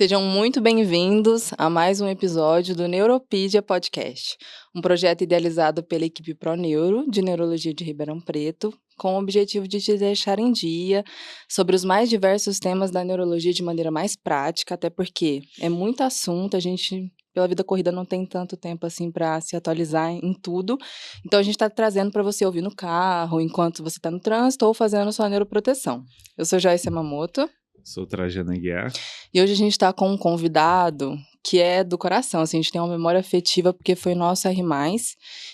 Sejam muito bem-vindos a mais um episódio do Neuropedia Podcast, um projeto idealizado pela equipe ProNeuro, de Neurologia de Ribeirão Preto, com o objetivo de te deixar em dia sobre os mais diversos temas da neurologia de maneira mais prática, até porque é muito assunto, a gente, pela vida corrida, não tem tanto tempo assim para se atualizar em tudo. Então, a gente está trazendo para você ouvir no carro, enquanto você está no trânsito ou fazendo sua neuroproteção. Eu sou Joyce Yamamoto. Sou Trajano Aguiar. E hoje a gente está com um convidado que é do coração, assim, a gente tem uma memória afetiva porque foi nosso R+,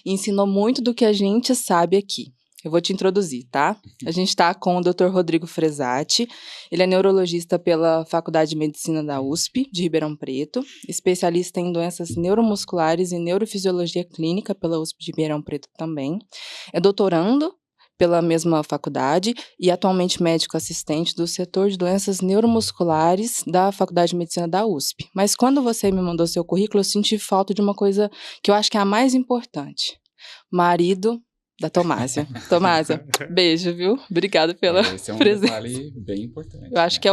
e ensinou muito do que a gente sabe aqui. Eu vou te introduzir, tá? A gente está com o Dr. Rodrigo Fresati, ele é neurologista pela Faculdade de Medicina da USP, de Ribeirão Preto, especialista em doenças neuromusculares e neurofisiologia clínica pela USP de Ribeirão Preto também, é doutorando pela mesma faculdade e atualmente médico assistente do setor de doenças neuromusculares da Faculdade de Medicina da USP. Mas quando você me mandou seu currículo, eu senti falta de uma coisa que eu acho que é a mais importante. Marido da Tomásia. Tomásia, beijo, viu? Obrigada pela presença. Esse é um detalhe bem importante. Eu acho que é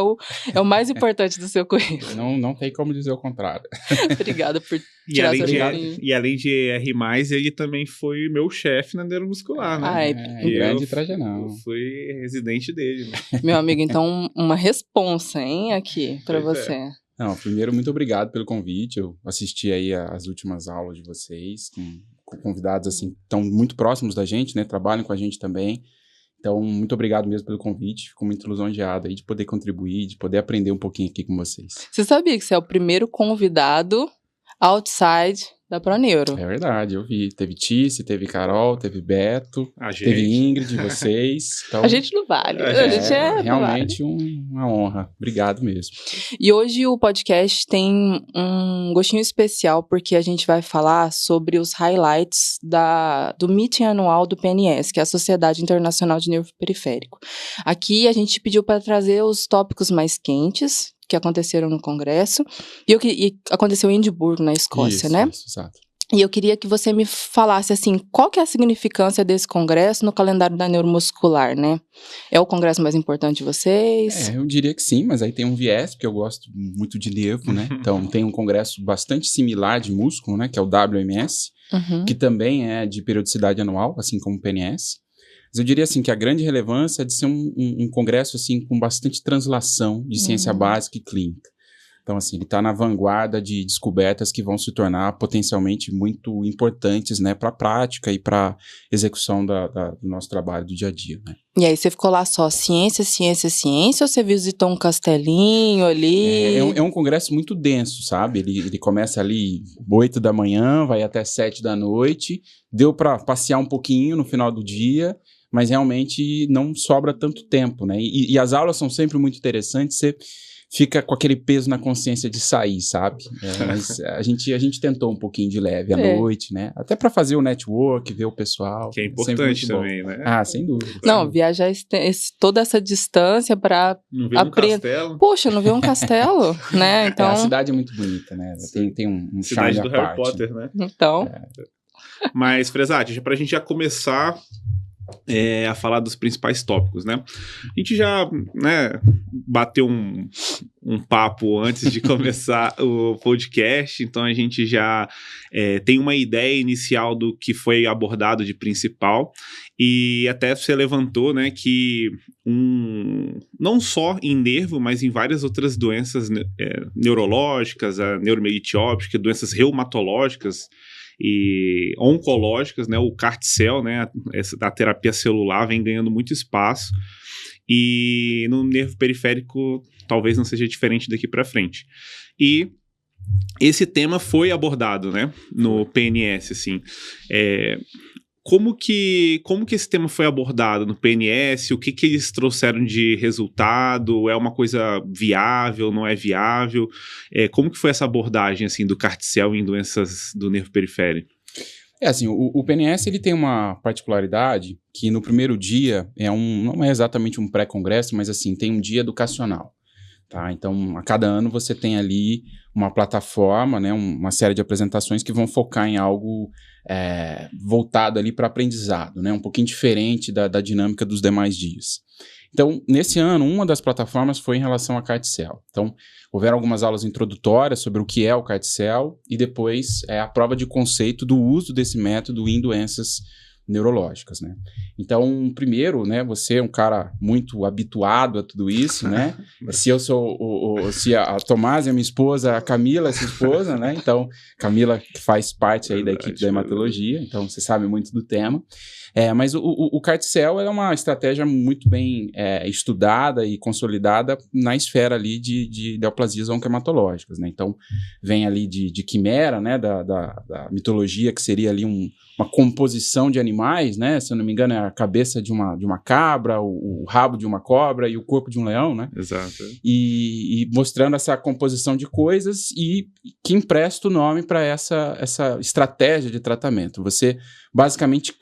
o mais importante do seu currículo. Não tem como dizer o contrário. Obrigada por tirar seu tempinho. E além de R+, ele também foi meu chefe na neuromuscular, né? Grande Trajanão. Fui residente dele. Né? Meu amigo, então uma responsa, hein, aqui pra você. Não, primeiro, muito obrigado pelo convite. Eu assisti aí as últimas aulas de vocês, com convidados assim, estão muito próximos da gente, né? Trabalham com a gente também. Então, muito obrigado mesmo pelo convite. Fico muito lisonjeado aí de poder contribuir, de poder aprender um pouquinho aqui com vocês. Você sabia que você é o primeiro convidado outside da ProNeuro? É verdade, eu vi. Teve Tice, teve Carol, teve Beto, teve Ingrid, vocês. Então, a gente não vale. A gente é realmente uma honra. Obrigado mesmo. E hoje o podcast tem um gostinho especial porque a gente vai falar sobre os highlights do meeting anual do PNS, que é a Sociedade Internacional de Nervo Periférico. Aqui a gente pediu para trazer os tópicos mais quentes que aconteceram no congresso, e aconteceu em Edimburgo, na Escócia, né? Isso, exato. E eu queria que você me falasse, assim, qual que é a significância desse congresso no calendário da neuromuscular, né? É o congresso mais importante de vocês? Eu diria que sim, mas aí tem um viés, porque eu gosto muito de nervo, né? Então, tem um congresso bastante similar de músculo, né? Que é o WMS, que também é de periodicidade anual, assim como o PNS. Mas eu diria assim que a grande relevância é de ser um congresso assim com bastante translação de ciência básica e clínica. Então, assim, ele está na vanguarda de descobertas que vão se tornar potencialmente muito importantes, né, para a prática e para a execução do nosso trabalho do dia a dia, né? E aí, você ficou lá só ciência, ou você visitou um castelinho ali? É um congresso muito denso, sabe? Ele começa ali 8 da manhã, vai até 7 da noite, deu para passear um pouquinho no final do dia, mas realmente não sobra tanto tempo, né? E as aulas são sempre muito interessantes, você fica com aquele peso na consciência de sair, sabe? Mas a gente tentou um pouquinho de leve à noite, né? Até para fazer o network, ver o pessoal. Que é importante também, né? Ah, sem dúvida. Não, viajar toda essa distância para aprender. Um castelo. Poxa, não ver um castelo, né? Então... a cidade é muito bonita, né? Tem um cidade charme do à Harry parte. Potter, né? Então... Mas, Fresati, pra gente já começar a falar dos principais tópicos, né? A gente já, né, bateu um papo antes de começar o podcast, então a gente já tem uma ideia inicial do que foi abordado de principal, e até você levantou, né, que não só em nervo, mas em várias outras doenças neurológicas, a neuromielite óptica, doenças reumatológicas e oncológicas, né, o CAR-T-cell, né, a terapia celular vem ganhando muito espaço, e no nervo periférico talvez não seja diferente daqui para frente. E esse tema foi abordado, né, no PNS, assim. Como que esse tema foi abordado no PNS? O que eles trouxeram de resultado? É uma coisa viável, não é viável? Como que foi essa abordagem assim, do CAR-T-cell em doenças do nervo periférico? Assim, o PNS ele tem uma particularidade que no primeiro dia não é exatamente um pré-congresso, mas assim, tem um dia educacional. Tá? Então, a cada ano você tem ali uma plataforma, né, uma série de apresentações que vão focar em algo voltado ali para aprendizado, né, um pouquinho diferente da dinâmica dos demais dias. Então, nesse ano, uma das plataformas foi em relação a CART-CEL. Então, houveram algumas aulas introdutórias sobre o que é o CART-CEL e depois a prova de conceito do uso desse método em doenças neurológicas, né? Então, primeiro, né, você é um cara muito habituado a tudo isso, né? Se eu sou se a Tomás é minha esposa, a Camila é sua esposa, né? Então, Camila que faz parte aí da equipe da hematologia, então você sabe muito do tema. Mas o CART-CEL é uma estratégia muito bem estudada e consolidada na esfera ali de neoplasias oncohematológicas, né? Então, vem ali de quimera, né? Da mitologia, que seria ali uma composição de animais, né? Se eu não me engano, é a cabeça de uma cabra, o rabo de uma cobra e o corpo de um leão, né? Exato. E mostrando essa composição de coisas e que empresta o nome para essa estratégia de tratamento. Você basicamente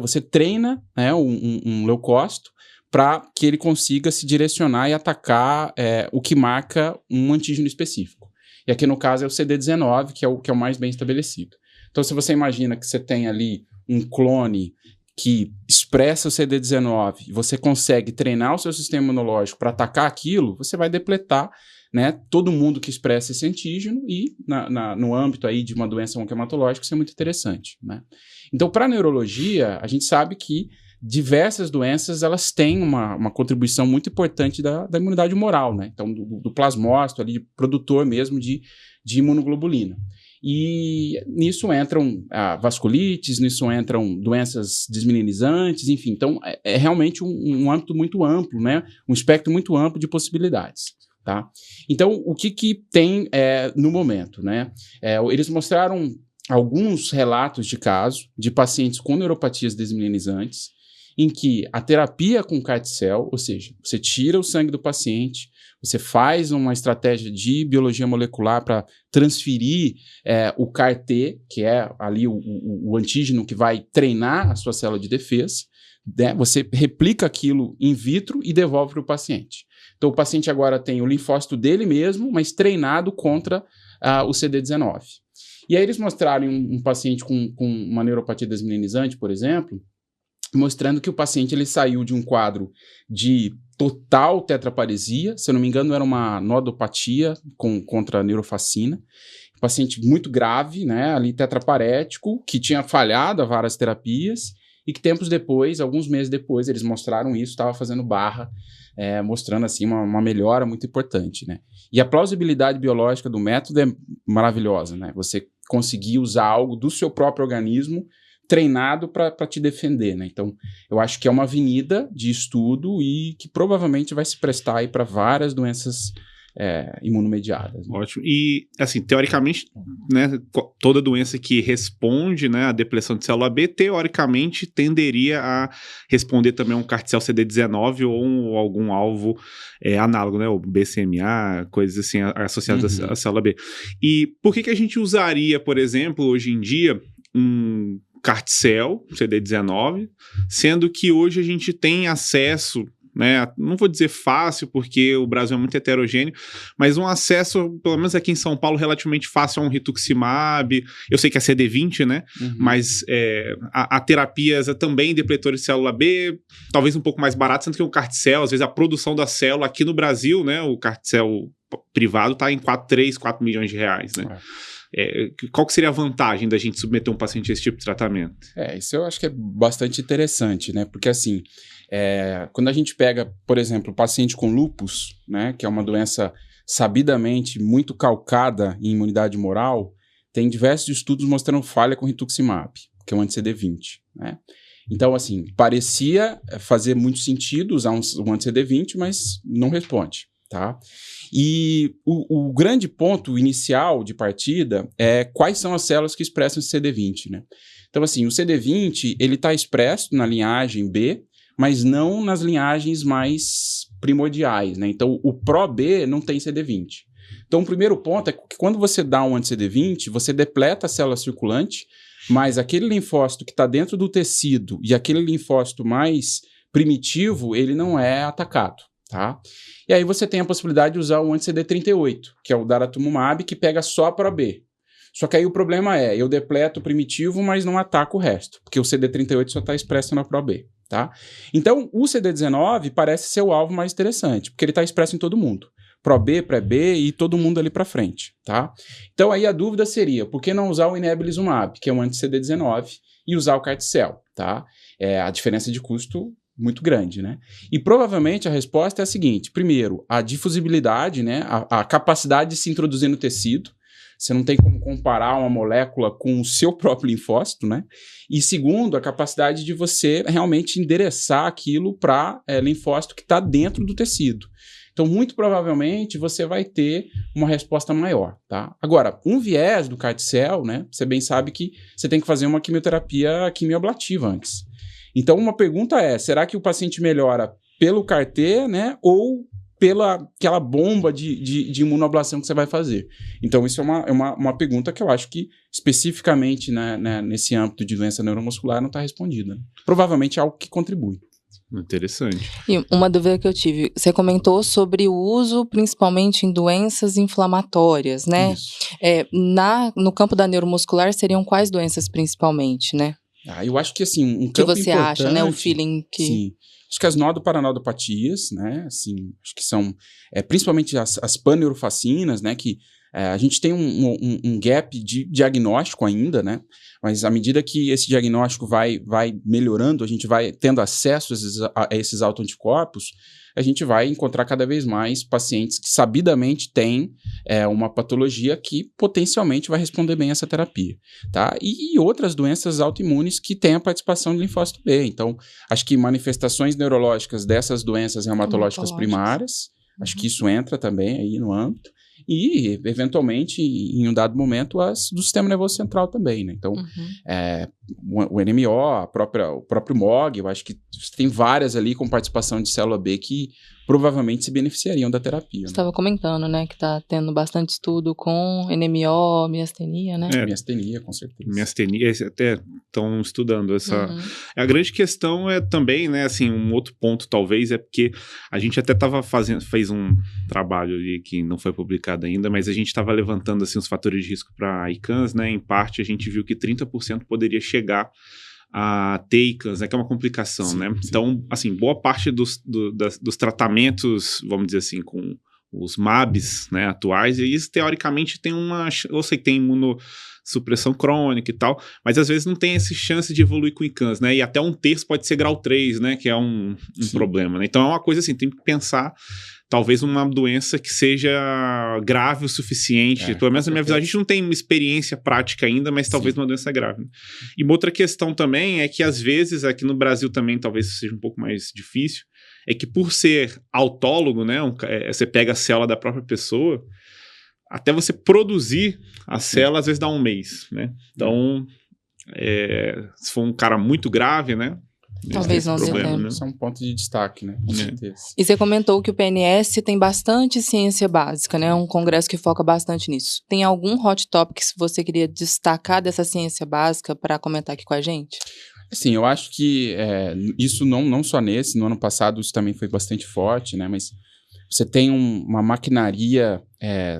você treina, né, um leucócito para que ele consiga se direcionar e atacar o que marca um antígeno específico. E aqui no caso é o CD19, que é o mais bem estabelecido. Então, se você imagina que você tem ali um clone que expressa o CD19 e você consegue treinar o seu sistema imunológico para atacar aquilo, você vai depletar, né, todo mundo que expressa esse antígeno e no âmbito aí de uma doença oncohematológica isso é muito interessante, né? Então, para a neurologia, a gente sabe que diversas doenças elas têm uma contribuição muito importante da imunidade humoral, né? Então, do plasmócito, ali, produtor mesmo de imunoglobulina. E nisso entram vasculites, nisso entram doenças desmilinizantes, enfim. Então, é realmente um âmbito muito amplo, né? Um espectro muito amplo de possibilidades, tá? Então, o que tem no momento, né? Eles mostraram alguns relatos de casos de pacientes com neuropatias desmilinizantes, em que a terapia com CART-CEL, ou seja, você tira o sangue do paciente, você faz uma estratégia de biologia molecular para transferir o CAR-T, que é ali o antígeno que vai treinar a sua célula de defesa, né? Você replica aquilo in vitro e devolve para o paciente. Então, o paciente agora tem o linfócito dele mesmo, mas treinado contra o CD19. E aí eles mostraram um paciente com uma neuropatia desmilinizante, por exemplo, mostrando que o paciente ele saiu de um quadro de total tetraparesia, se eu não me engano era uma nodopatia contra a neurofacina, um paciente muito grave, né, ali tetraparético, que tinha falhado a várias terapias e que tempos depois, alguns meses depois, eles mostraram isso, estava fazendo barra, mostrando assim uma melhora muito importante, né? E a plausibilidade biológica do método é maravilhosa, né? Você conseguir usar algo do seu próprio organismo treinado para te defender, né? Então, eu acho que é uma avenida de estudo e que provavelmente vai se prestar aí para várias doenças imunomediadas. Né? Ótimo. E, assim, teoricamente, né, toda doença que responde, né, à depleção de célula B, teoricamente, tenderia a responder também a um CART-CEL CD19 ou algum alvo análogo, né, o BCMA, coisas assim associadas à célula B. E por que a gente usaria, por exemplo, hoje em dia, um CART-CEL, CD19, sendo que hoje a gente tem acesso, né, não vou dizer fácil, porque o Brasil é muito heterogêneo, mas um acesso, pelo menos aqui em São Paulo, relativamente fácil a um rituximab, eu sei que é CD20, né, mas a terapias também depletores de célula B, talvez um pouco mais barato, sendo que o CART-CEL, às vezes a produção da célula aqui no Brasil, né, o CART-CEL privado está em 3, 4 milhões de reais, né. Qual que seria a vantagem da gente submeter um paciente a esse tipo de tratamento? Isso eu acho que é bastante interessante, né? Porque assim, quando a gente pega, por exemplo, o paciente com lúpus, né, que é uma doença sabidamente muito calcada em imunidade humoral, tem diversos estudos mostrando falha com rituximab, que é um anti-CD20, né? Então, assim, parecia fazer muito sentido usar um anti-CD20, mas não responde, tá? E o grande ponto inicial de partida é quais são as células que expressam esse CD20, né? Então, assim, o CD20, ele está expresso na linhagem B, mas não nas linhagens mais primordiais, né? Então, o Pro-B não tem CD20. Então, o primeiro ponto é que quando você dá um anti-CD20, você depleta a célula circulante, mas aquele linfócito que está dentro do tecido e aquele linfócito mais primitivo, ele não é atacado. Tá? E aí você tem a possibilidade de usar o anti-CD38, que é o daratumumab, que pega só para B. Só que aí o problema eu depleto o primitivo, mas não ataco o resto, porque o CD38 só está expresso na Pro-B. tá? Então, o CD19 parece ser o alvo mais interessante, porque ele está expresso em todo mundo. Pro-B, pré-B e todo mundo ali para frente, tá? Então, aí a dúvida seria, por que não usar o inebilizumab, que é um anti-CD19, e usar o Carticel, tá? A diferença de custo muito grande, né? E provavelmente a resposta é a seguinte: primeiro, a difusibilidade, né? A capacidade de se introduzir no tecido. Você não tem como comparar uma molécula com o seu próprio linfócito, né? E segundo, a capacidade de você realmente endereçar aquilo para linfócito que está dentro do tecido. Então, muito provavelmente, você vai ter uma resposta maior, tá? Agora, um viés do Carticel, né? Você bem sabe que você tem que fazer uma quimioterapia quimioablativa antes. Então, uma pergunta é, será que o paciente melhora pelo CAR-T, né? Ou pela aquela bomba de imunoablação que você vai fazer? Então, isso é uma pergunta que eu acho que, especificamente, né, nesse âmbito de doença neuromuscular, não está respondida. Provavelmente é algo que contribui. Interessante. E uma dúvida que eu tive, você comentou sobre o uso principalmente em doenças inflamatórias, né? Isso. No campo da neuromuscular seriam quais doenças principalmente, né? Eu acho que, assim, um que campo você importante... acha, né? O feeling que... Sim. Acho que as nodoparanodopatias, né? Assim, acho que são, principalmente as paneurofacinas, né? Que a gente tem um gap de diagnóstico ainda, né? Mas à medida que esse diagnóstico vai melhorando, a gente vai tendo acesso a esses autoanticorpos, a gente vai encontrar cada vez mais pacientes que sabidamente têm uma patologia que potencialmente vai responder bem a essa terapia, tá? E outras doenças autoimunes que têm a participação de linfócito B. Então, acho que manifestações neurológicas dessas doenças reumatológicas primárias, acho que isso entra também aí no âmbito. E, eventualmente, em um dado momento, as do sistema nervoso central também, né? Então, o NMO, o próprio MOG, eu acho que tem várias ali com participação de célula B que provavelmente se beneficiariam da terapia. Você estava comentando, né, que está tendo bastante estudo com NMO, miastenia, né? Miastenia, com certeza. Miastenia, até estão estudando essa... A grande questão é também, né, assim, um outro ponto talvez é porque a gente até fez um trabalho ali que não foi publicado ainda, mas a gente estava levantando, assim, os fatores de risco para ICANS, né, em parte a gente viu que 30% poderia chegar a ter ICANS, né, que é uma complicação, sim, né? Sim. Então, assim, boa parte dos tratamentos, vamos dizer assim, com os MABs, né, atuais, e isso teoricamente tem eu sei que tem imunossupressão crônica e tal, mas às vezes não tem essa chance de evoluir com ICANS, né? E até 1/3 pode ser grau 3, né? Que é um problema, né? Então é uma coisa assim, tem que pensar talvez uma doença que seja grave o suficiente. Pelo menos na minha visão, a gente não tem experiência prática ainda, mas talvez uma doença grave. E uma outra questão também é que, às vezes, aqui no Brasil também talvez seja um pouco mais difícil, é que por ser autólogo, né, você pega a célula da própria pessoa, até você produzir a célula, às vezes dá 1 mês, né? Então, se for um cara muito grave, né, talvez não dê tempo. Né? Isso é um ponto de destaque, né? Com certeza. E você comentou que o PNS tem bastante ciência básica, né? É um congresso que foca bastante nisso. Tem algum hot topic que você queria destacar dessa ciência básica para comentar aqui com a gente? Sim, eu acho que isso não só no ano passado isso também foi bastante forte, né? Mas você tem uma maquinaria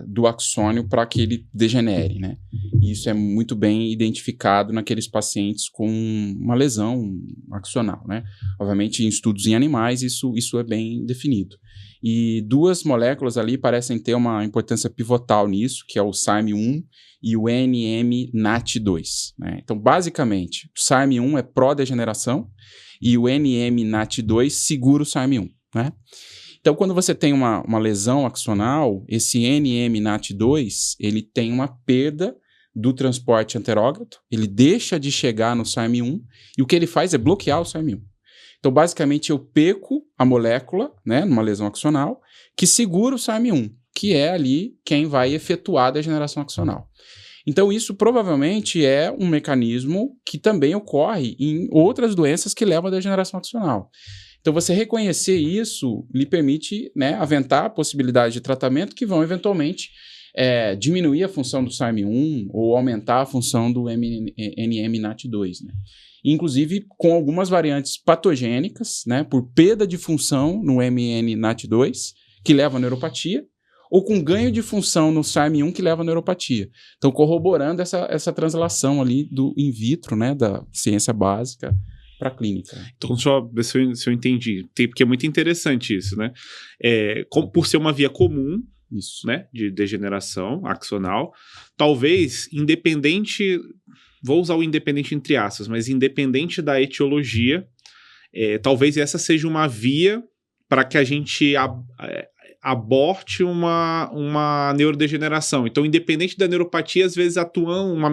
do axônio para que ele degenere, né? E isso é muito bem identificado naqueles pacientes com uma lesão axonal, né? Obviamente, em estudos em animais, isso é bem definido. E 2 moléculas ali parecem ter uma importância pivotal nisso, que é o SARM1 e o NM-NAT2, né? Então, basicamente, o SARM1 é pró-degeneração e o NM-NAT2 segura o SARM1, né? Então, quando você tem uma lesão axonal, esse NM-NAT2, ele tem uma perda do transporte anterógrado, ele deixa de chegar no SARM1, e o que ele faz é bloquear o SARM1. Então, basicamente, eu perco a molécula, né, numa lesão axonal, que segura o SARM1, que é ali quem vai efetuar a degeneração axonal. Então, isso provavelmente é um mecanismo que também ocorre em outras doenças que levam à degeneração axonal. Então, você reconhecer isso lhe permite, né, aventar a possibilidade de tratamento que vão, eventualmente, diminuir a função do SARM1 ou aumentar a função do NM-NAT2, né? Inclusive com algumas variantes patogênicas, né, por perda de função no NM-NAT2, que leva à neuropatia, ou com ganho de função no SARM1, que leva à neuropatia. Então, corroborando essa translação ali do in vitro, né, da ciência básica, para a clínica. Então, só ver se eu entendi. Porque é muito interessante isso, né? Por ser uma via comum, isso, né, de degeneração axonal, talvez independente, vou usar o independente entre aspas, mas independente da etiologia, talvez essa seja uma via para que a gente aborte uma neurodegeneração. Então, independente da neuropatia, às vezes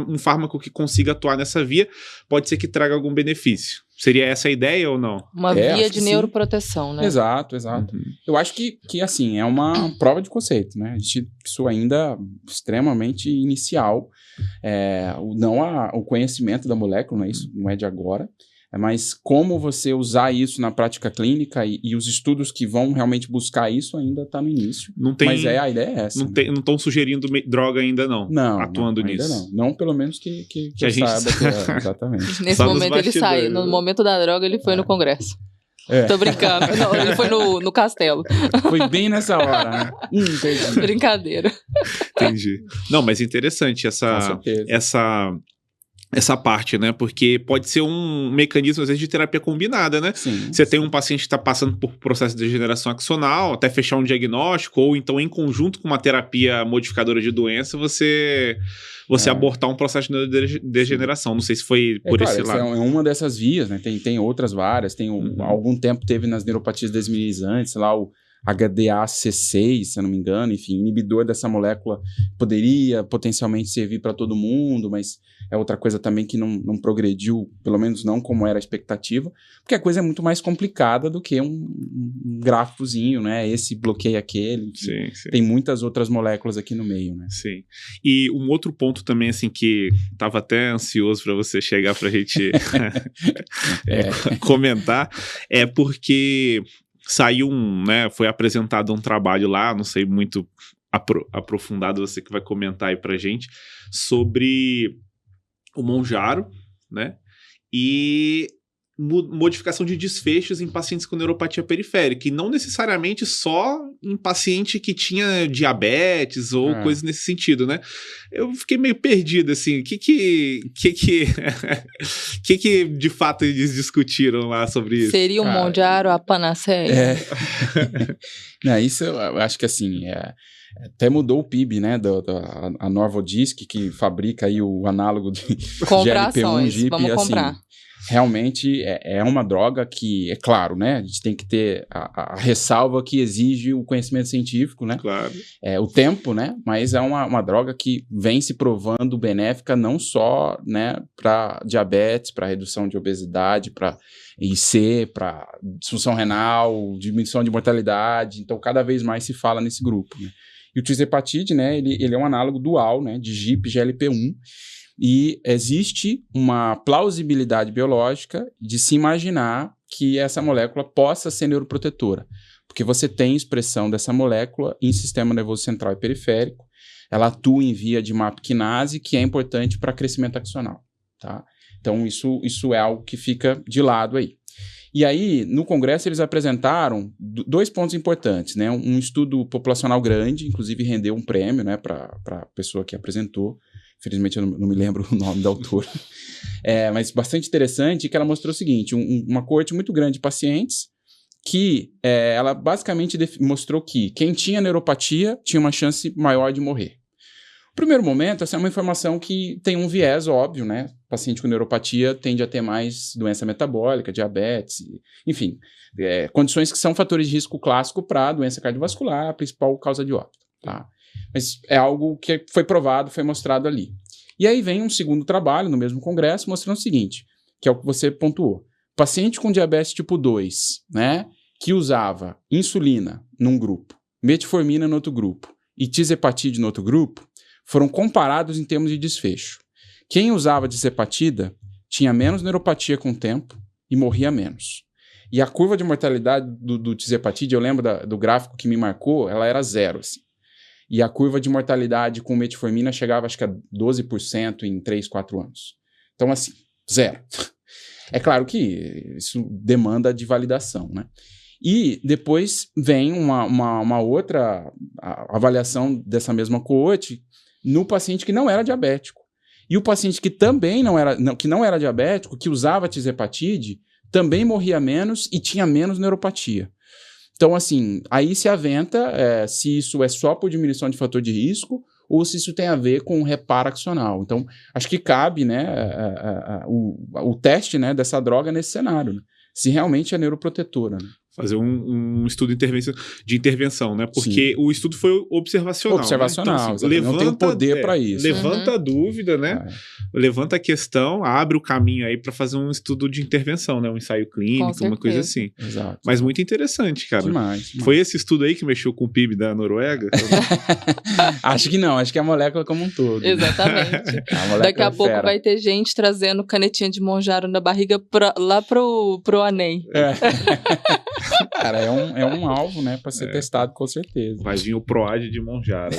um fármaco que consiga atuar nessa via pode ser que traga algum benefício. Seria essa a ideia ou não? Uma via de neuroproteção, né? Exato. Uhum. Eu acho que assim, é uma prova de conceito, né? Isso ainda é extremamente inicial. O conhecimento da molécula, né? Isso não é de agora. Mas como você usar isso na prática clínica e os estudos que vão realmente buscar isso ainda está no início. Mas a ideia é essa. Não estão sugerindo droga ainda não, atuando ainda nisso. Não, pelo menos que a gente saiba. Exatamente. Nesse momento ele saiu. No momento da droga ele foi no congresso. Tô brincando. Não, ele foi no castelo. Foi bem nessa hora, né? Brincadeira. Entendi. Não, mas interessante essa parte, né? Porque pode ser um mecanismo, às vezes, de terapia combinada, né? Você tem um paciente que está passando por processo de degeneração axonal, até fechar um diagnóstico, ou então, em conjunto com uma terapia modificadora de doença, você abortar um processo de degeneração. Não sei se foi por esse lado. É uma dessas vias, né? Tem outras várias. Algum tempo teve nas neuropatias desminimizantes, lá o HDAC6, se eu não me engano, enfim, inibidor dessa molécula poderia potencialmente servir para todo mundo, mas é outra coisa também que não progrediu, pelo menos não como era a expectativa, porque a coisa é muito mais complicada do que um gráficozinho, né? Esse bloqueia aquele, sim. Tem muitas outras moléculas aqui no meio, né? Sim. E um outro ponto também, assim, que estava até ansioso para você chegar para a gente comentar, é porque saiu foi apresentado um trabalho lá, não sei muito aprofundado, você que vai comentar aí pra gente, sobre o Mounjaro, né? E modificação de desfechos em pacientes com neuropatia periférica, e não necessariamente só em paciente que tinha diabetes ou coisas nesse sentido, né? Eu fiquei meio perdido, assim, o que de fato eles discutiram lá sobre isso? Seria o Mounjaro a panaceia? Isso eu acho que, assim, até mudou o PIB, né, a Novodisc, que fabrica aí o análogo de GLP-1, GIP, vamos comprar. Assim, realmente é uma droga que, é claro, né, a gente tem que ter a ressalva que exige o conhecimento científico, né, claro. O tempo, né, mas é uma droga que vem se provando benéfica não só, né, para diabetes, para redução de obesidade, para IC, para disfunção renal, diminuição de mortalidade, então cada vez mais se fala nesse grupo, né. E o tirzepatide, né, ele é um análogo dual, né, de GIP e GLP-1, e existe uma plausibilidade biológica de se imaginar que essa molécula possa ser neuroprotetora, porque você tem expressão dessa molécula em sistema nervoso central e periférico, ela atua em via de MAP quinase, que é importante para crescimento axonal, tá? Então isso é algo que fica de lado aí. E aí, no congresso, eles apresentaram 2 pontos importantes, né? Um estudo populacional grande, inclusive rendeu um prêmio, né, para a pessoa que apresentou. Infelizmente, eu não me lembro o nome da autora. Mas bastante interessante, que ela mostrou o seguinte, uma coorte muito grande de pacientes, que ela basicamente mostrou que quem tinha neuropatia tinha uma chance maior de morrer. No primeiro momento, essa é uma informação que tem um viés óbvio, né? O paciente com neuropatia tende a ter mais doença metabólica, diabetes, enfim, condições que são fatores de risco clássico para doença cardiovascular, a principal causa de óbito, tá? Mas é algo que foi provado, foi mostrado ali. E aí vem um segundo trabalho no mesmo congresso mostrando o seguinte, que é o que você pontuou. Paciente com diabetes tipo 2, né, que usava insulina num grupo, metformina no outro grupo e tirzepatide no outro grupo, foram comparados em termos de desfecho. Quem usava tirzepatida tinha menos neuropatia com o tempo e morria menos. E a curva de mortalidade do tirzepatide, eu lembro do gráfico que me marcou, ela era 0, assim. E a curva de mortalidade com metformina chegava, acho que a 12% em 3, 4 anos. Então, assim, 0. É claro que isso demanda de validação, né? E depois vem uma outra avaliação dessa mesma coorte no paciente que não era diabético. E o paciente que também não era diabético, que usava tirzepatide, também morria menos e tinha menos neuropatia. Então, assim, aí se aventa se isso é só por diminuição de fator de risco ou se isso tem a ver com reparo axonal. Então, acho que cabe, né, o teste, né, dessa droga nesse cenário, né? Se realmente é neuroprotetora, né? Fazer um estudo de intervenção, né? Porque o estudo foi observacional. Observacional, né? Então, assim, levanta, não tem o poder para isso. Levanta a dúvida, né? Levanta a questão, abre o caminho aí para fazer um estudo de intervenção, né? Um ensaio clínico, uma coisa assim. Exato. Mas muito interessante, cara. Demais. Foi esse estudo aí que mexeu com o PIB da Noruega? Acho que não, acho que é a molécula como um todo. Exatamente. Daqui a pouco vai ter gente trazendo canetinha de Monjaro na barriga lá pro ANEM. Cara, é um alvo, né, para ser testado com certeza. Vai vir o PROAD de Monjaro.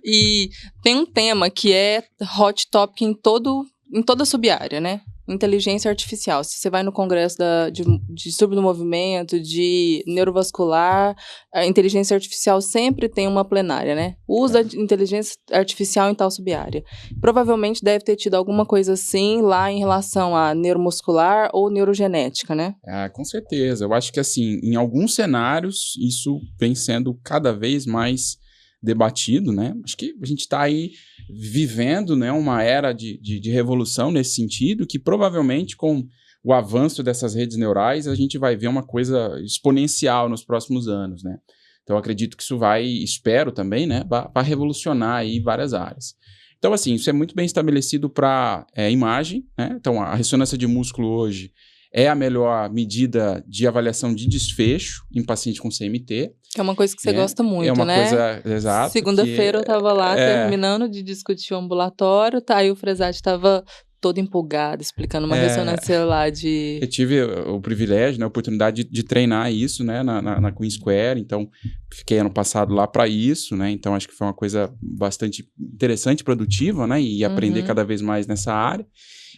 E tem um tema que é hot topic em toda a sub-área, né? Inteligência artificial. Se você vai no congresso de distúrbio do movimento, de neurovascular, a inteligência artificial sempre tem uma plenária, né? Usa inteligência artificial em tal sub-área. Provavelmente deve ter tido alguma coisa assim lá em relação a neuromuscular ou neurogenética, né? Com certeza. Eu acho que, assim, em alguns cenários, isso vem sendo cada vez mais debatido, né? Acho que a gente está aí vivendo, né, uma era de revolução nesse sentido, que provavelmente com o avanço dessas redes neurais a gente vai ver uma coisa exponencial nos próximos anos, né? Então, acredito que isso espero também, né, vai revolucionar aí várias áreas. Então, assim, isso é muito bem estabelecido para imagem, né? Então, a ressonância de músculo hoje é a melhor medida de avaliação de desfecho em paciente com CMT. Que é uma coisa que você gosta muito, né? É uma coisa, exato. Segunda-feira eu estava lá terminando de discutir o ambulatório, aí o Fresati estava todo empolgado, explicando uma ressonância lá de... Eu tive o privilégio, né, a oportunidade de treinar isso, né, na Queen Square, então fiquei ano passado lá para isso, né, então acho que foi uma coisa bastante interessante, produtiva, né, e aprender cada vez mais nessa área.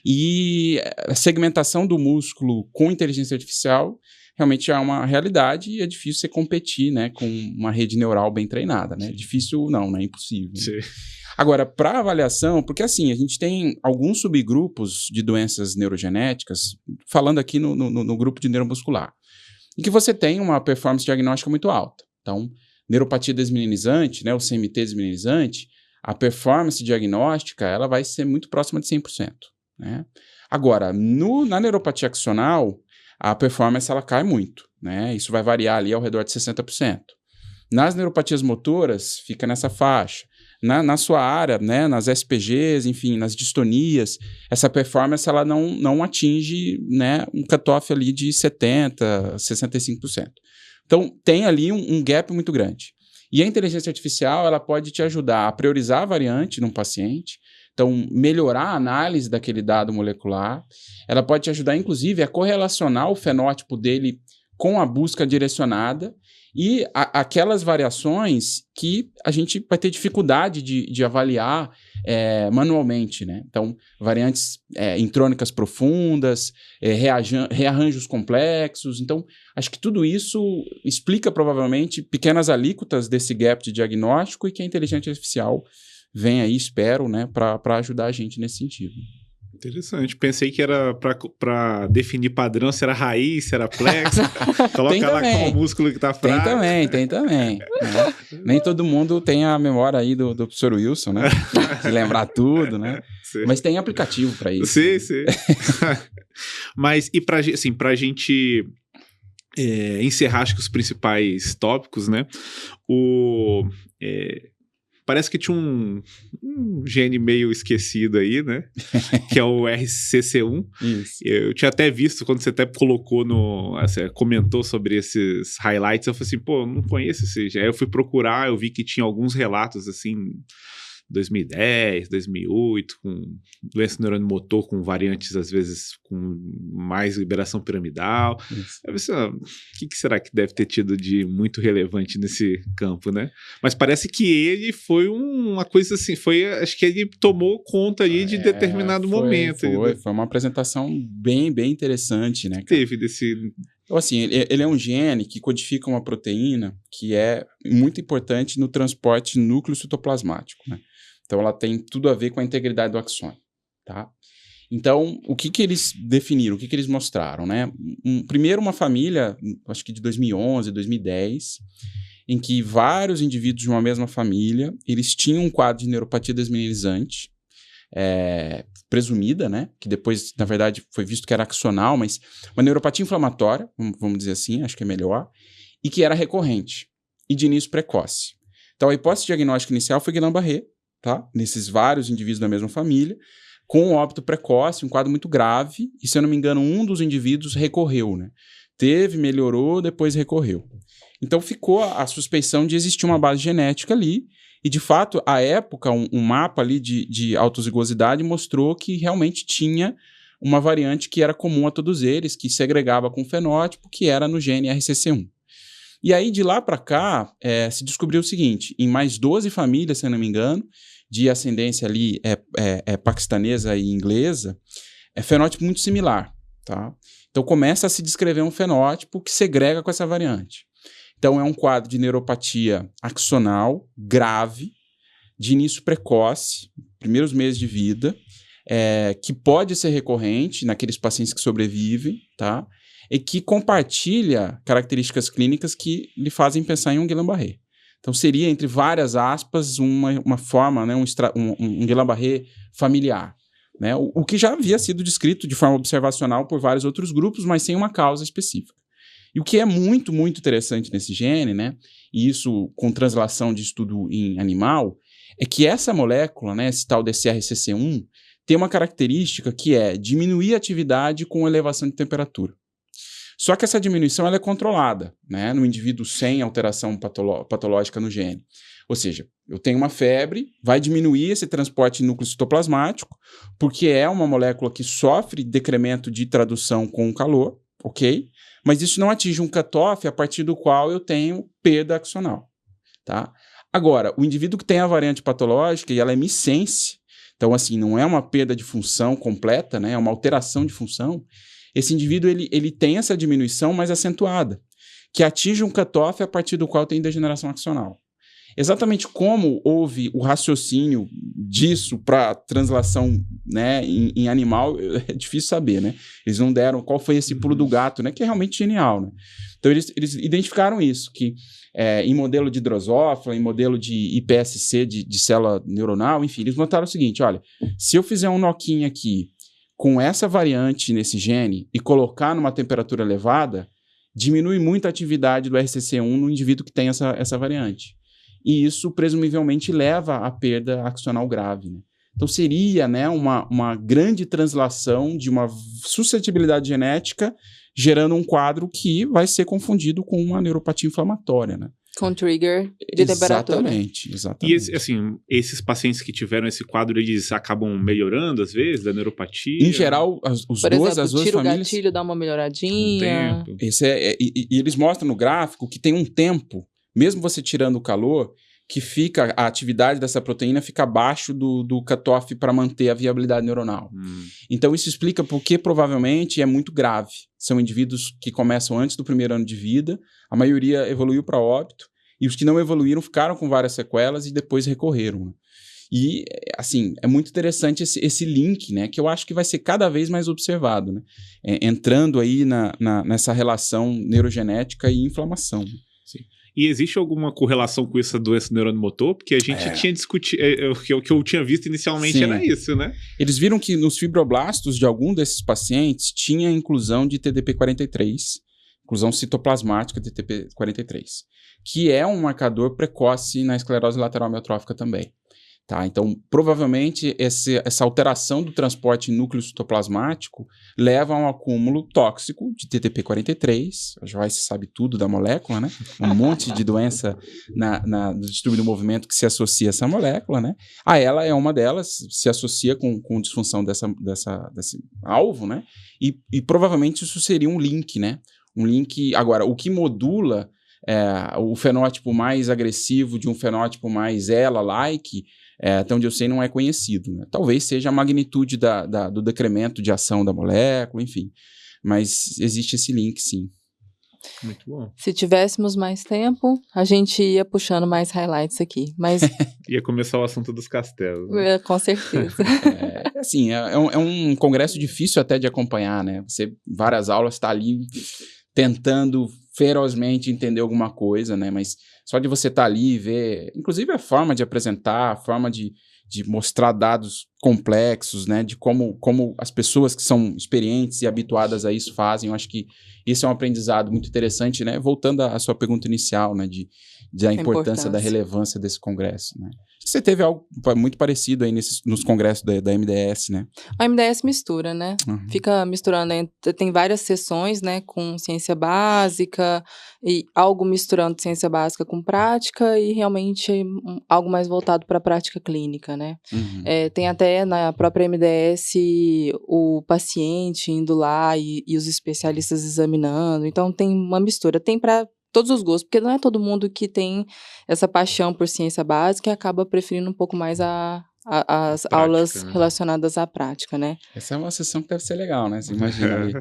E a segmentação do músculo com inteligência artificial realmente é uma realidade e é difícil você competir, né, com uma rede neural bem treinada, né? Difícil não, né? Impossível. Né? Agora, para avaliação, porque assim, a gente tem alguns subgrupos de doenças neurogenéticas, falando aqui no grupo de neuromuscular, em que você tem uma performance diagnóstica muito alta. Então, neuropatia desmielinizante, né, o CMT desmielinizante, a performance diagnóstica ela vai ser muito próxima de 100%. Né? Agora, na neuropatia axonal, a performance ela cai muito, né? Isso vai variar ali ao redor de 60%. Nas neuropatias motoras, fica nessa faixa. Na sua área, né, nas SPGs, enfim, nas distonias, essa performance ela não atinge, né, um cutoff ali de 70%, 65%. Então, tem ali um gap muito grande. E a inteligência artificial ela pode te ajudar a priorizar a variante num paciente, então, melhorar a análise daquele dado molecular, ela pode te ajudar, inclusive, a correlacionar o fenótipo dele com a busca direcionada e aquelas variações que a gente vai ter dificuldade de avaliar manualmente, né? Então, variantes intrônicas profundas, rearranjos complexos. Então, acho que tudo isso explica, provavelmente, pequenas alíquotas desse gap de diagnóstico e que a inteligência artificial vem aí, espero, né, para ajudar a gente nesse sentido. Interessante. Pensei que era para definir padrão, se era raiz, se era plexo. Coloca lá qual músculo que tá fraco. Tem também. Né? Nem todo mundo tem a memória aí do professor Wilson, né? De lembrar tudo, né? Sim. Mas tem aplicativo para isso. Sim. Mas, e pra gente encerrar, acho que os principais tópicos, né? Parece que tinha um gene meio esquecido aí, né? Que é o RCC1. Isso. Eu tinha até visto, quando você até colocou comentou sobre esses highlights, eu falei assim, pô, não conheço esse gene. Aí eu fui procurar, eu vi que tinha alguns relatos, assim, 2010, 2008, com doença do neurônio motor, com variantes, às vezes, com mais liberação piramidal. Eu pensei, o que será que deve ter tido de muito relevante nesse campo, né? Mas parece que ele foi uma coisa assim, acho que ele tomou conta aí de determinado momento. Foi uma apresentação bem, bem interessante, né, cara? Teve desse... Então, assim, ele é um gene que codifica uma proteína que é muito importante no transporte núcleo citoplasmático, né? Então, ela tem tudo a ver com a integridade do axônio, tá? Então, o que eles definiram, o que eles mostraram, né? Primeiro, uma família, acho que de 2011, 2010, em que vários indivíduos de uma mesma família, eles tinham um quadro de neuropatia desmineralizante, presumida, né? Que depois, na verdade, foi visto que era axonal, mas uma neuropatia inflamatória, vamos dizer assim, acho que é melhor, e que era recorrente, e de início precoce. Então, a hipótese diagnóstica inicial foi Guillain-Barré, tá? Nesses vários indivíduos da mesma família, com óbito precoce, um quadro muito grave, e se eu não me engano, um dos indivíduos recorreu, né? Melhorou, depois recorreu. Então ficou a suspeição de existir uma base genética ali, e de fato, à época, um mapa ali de autozigosidade mostrou que realmente tinha uma variante que era comum a todos eles, que segregava com o fenótipo, que era no gene RCC1. E aí, de lá para cá, se descobriu o seguinte, em mais 12 famílias, se eu não me engano, de ascendência ali paquistanesa e inglesa, fenótipo muito similar, tá? Então começa a se descrever um fenótipo que segrega com essa variante. Então é um quadro de neuropatia axonal grave, de início precoce, primeiros meses de vida, que pode ser recorrente naqueles pacientes que sobrevivem, tá? E que compartilha características clínicas que lhe fazem pensar em um Guillain-Barré. Então, seria, entre várias aspas, uma forma, né, um Guillain-Barré familiar. Né? O que já havia sido descrito de forma observacional por vários outros grupos, mas sem uma causa específica. E o que é muito, muito interessante nesse gene, né, e isso com translação de estudo em animal, é que essa molécula, né, esse tal DCRCC1, tem uma característica que é diminuir a atividade com elevação de temperatura. Só que essa diminuição ela é controlada, né, no indivíduo sem alteração patológica no gene. Ou seja, eu tenho uma febre, vai diminuir esse transporte núcleo citoplasmático, porque é uma molécula que sofre decremento de tradução com o calor, ok? Mas isso não atinge um cutoff a partir do qual eu tenho perda axonal, tá? Agora, o indivíduo que tem a variante patológica, e ela é missense, então assim, não é uma perda de função completa, né, é uma alteração de função. Esse indivíduo ele tem essa diminuição mais acentuada, que atinge um cutoff a partir do qual tem degeneração axonal. Exatamente como houve o raciocínio disso para translação, né, em animal, é difícil saber, né? Eles não deram qual foi esse pulo do gato, né, que é realmente genial, né? Então eles identificaram isso, que em modelo de drosófila, em modelo de iPSC de célula neuronal, enfim, eles notaram o seguinte, olha, se eu fizer um noquinho aqui com essa variante nesse gene e colocar numa temperatura elevada, diminui muito a atividade do RCC1 no indivíduo que tem essa variante. E isso, presumivelmente, leva à perda axonal grave. Né? Então, seria, né, uma grande translação de uma suscetibilidade genética, gerando um quadro que vai ser confundido com uma neuropatia inflamatória, né? Com trigger de temperatura. Exatamente. E esses pacientes que tiveram esse quadro, eles acabam melhorando, às vezes, da neuropatia? Em geral, as duas famílias... tira o gatilho, dá uma melhoradinha. Um tempo. E eles mostram no gráfico que tem um tempo, mesmo você tirando o calor, que fica a atividade dessa proteína fica abaixo do cutoff para manter a viabilidade neuronal. Então, isso explica porque provavelmente é muito grave. São indivíduos que começam antes do primeiro ano de vida, a maioria evoluiu para óbito, e os que não evoluíram ficaram com várias sequelas e depois recorreram. Né? E, assim, é muito interessante esse link, né, que eu acho que vai ser cada vez mais observado, né? Entrando aí nessa relação neurogenética e inflamação. Sim. E existe alguma correlação com essa doença neuromotor? Porque a gente tinha discutido, o que eu tinha visto inicialmente era isso, né? Eles viram que nos fibroblastos de algum desses pacientes tinha inclusão de TDP43, inclusão citoplasmática de TDP43, que é um marcador precoce na esclerose lateral amiotrófica também. Tá? Então, provavelmente, essa alteração do transporte núcleo citoplasmático leva a um acúmulo tóxico de TDP43, já se sabe tudo da molécula, né? Um monte de doença no distúrbio do movimento que se associa a essa molécula, né? Ela é uma delas, se associa com disfunção desse alvo, né? E provavelmente isso seria um link, né? Um link... Agora, o que modula o fenótipo mais agressivo de um fenótipo mais ELA-like... até onde eu sei, não é conhecido. Né? Talvez seja a magnitude do decremento de ação da molécula, enfim. Mas existe esse link, sim. Muito bom. Se tivéssemos mais tempo, a gente ia puxando mais highlights aqui, mas... Ia começar o assunto dos castelos. Né? Com certeza. Assim, é um congresso difícil até de acompanhar, né? Várias aulas, tá ali tentando ferozmente entender alguma coisa, né? Mas só de você estar ali e ver, inclusive a forma de apresentar, a forma de mostrar dados complexos, né? De como as pessoas que são experientes e habituadas a isso fazem, eu acho que isso é um aprendizado muito interessante, né? Voltando à sua pergunta inicial, né? Da importância, da relevância desse congresso, né? Você teve algo muito parecido aí nos congressos da MDS, né? A MDS mistura, né? Fica misturando, tem várias sessões, né? Com ciência básica e algo misturando ciência básica com prática e realmente algo mais voltado para a prática clínica, né? Tem até na própria MDS o paciente indo lá e os especialistas examinando, então tem uma mistura, tem para todos os gostos, porque não é todo mundo que tem essa paixão por ciência básica e acaba preferindo um pouco mais as prática, aulas, né? Relacionadas à prática, né? Essa é uma sessão que deve ser legal, né? Você imagina ali.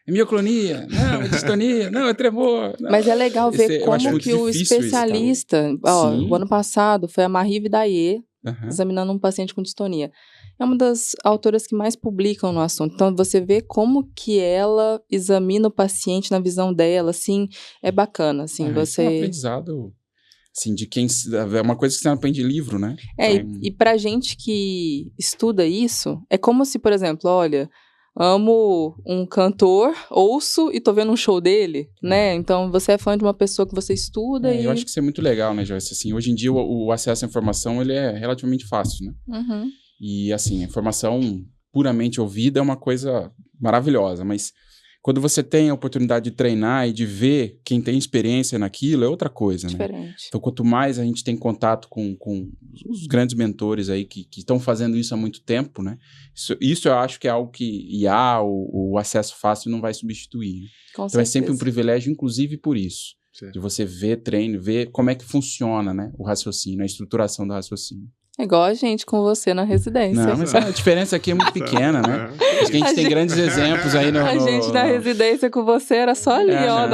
É mioclonia, não, é distonia, não, é tremor. Não. Mas é legal ver como que o especialista... o ano passado foi a Marie Vidayer, examinando um paciente com distonia. É uma das autoras que mais publicam no assunto. Então, você vê como que ela examina o paciente na visão dela, assim, é bacana, assim, você... É um aprendizado, assim, de quem... É uma coisa que você não aprende em livro, né? Então... E pra gente que estuda isso, é como se, por exemplo, olha... Amo um cantor, ouço e tô vendo um show dele, né? Então, você é fã de uma pessoa que você estuda e... Eu acho que isso é muito legal, né, Joyce? Assim, hoje em dia, o acesso à informação, ele é relativamente fácil, né? E, assim, a informação puramente ouvida é uma coisa maravilhosa, mas quando você tem a oportunidade de treinar e de ver quem tem experiência naquilo, é outra coisa, né? Diferente. Então, quanto mais a gente tem contato com os grandes mentores aí que estão fazendo isso há muito tempo, né? Isso eu acho que é algo que IA, o acesso fácil, não vai substituir. Com então, certeza. É sempre um privilégio, inclusive por isso. Sim. De você ver treino, ver como é que funciona, né? O raciocínio, a estruturação do raciocínio. É igual a gente com você na residência. Não, mas a diferença aqui é muito pequena, né? Acho que a gente tem grandes exemplos aí A gente na residência com você era só ali, ó.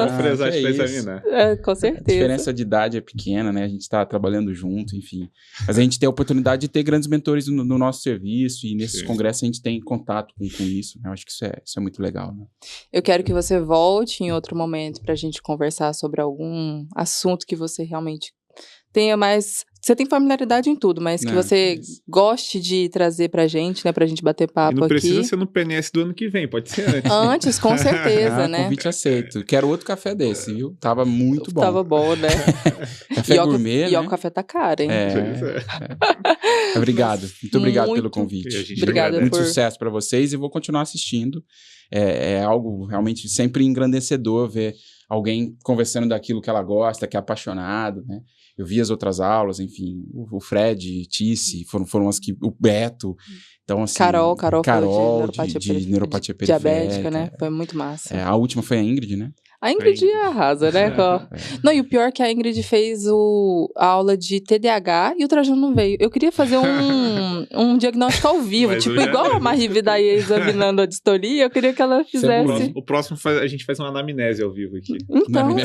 Com certeza. A diferença de idade é pequena, né? A gente tá trabalhando junto, enfim. Mas a gente tem a oportunidade de ter grandes mentores no nosso serviço e nesses congressos a gente tem contato com isso, né? Eu acho que isso é muito legal, né? Eu quero que você volte em outro momento pra gente conversar sobre algum assunto que você realmente tenha mais... Você tem familiaridade em tudo, mas que você goste de trazer pra gente, né? Pra gente bater papo aqui. E não precisa ser no PNS do ano que vem, pode ser antes. Antes, com certeza, né? Convite aceito. Quero outro café desse, viu? Tava muito bom. Tava bom, né? Café gourmet, né? E o café tá caro, hein? Obrigado. Muito obrigado pelo convite. Obrigada. Muito sucesso pra vocês e vou continuar assistindo. É algo realmente sempre engrandecedor ver alguém conversando daquilo que ela gosta, que é apaixonado, né? Eu vi as outras aulas, enfim, o Fred, Tice, foram as que... O Beto, então assim... Carol de neuropatia periférica. Diabética, né? Foi muito massa. A última foi a Ingrid, né? A Ingrid arrasa, né? Não, e o pior é que a Ingrid fez a aula de TDAH e o Trajano não veio. Eu queria fazer um diagnóstico ao vivo, mas tipo, igual a Marie Vidayer examinando a distonia, eu queria que ela fizesse... O próximo a gente faz uma anamnese ao vivo aqui. Então...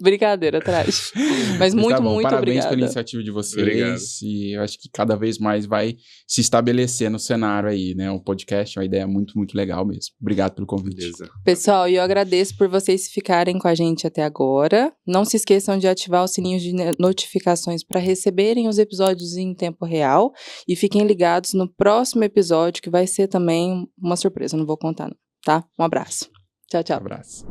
Brincadeira, atrás. Mas muito, muito Parabéns obrigada. Pela iniciativa de vocês. Obrigado. E eu acho que cada vez mais vai se estabelecer no cenário aí, né? Um podcast é uma ideia muito, muito legal mesmo. Obrigado pelo convite. Beleza. Pessoal, eu agradeço por vocês ficarem com a gente até agora. Não se esqueçam de ativar o sininho de notificações para receberem os episódios em tempo real. E fiquem ligados no próximo episódio, que vai ser também uma surpresa. Não vou contar, não, tá? Um abraço. Tchau, tchau. Um abraço.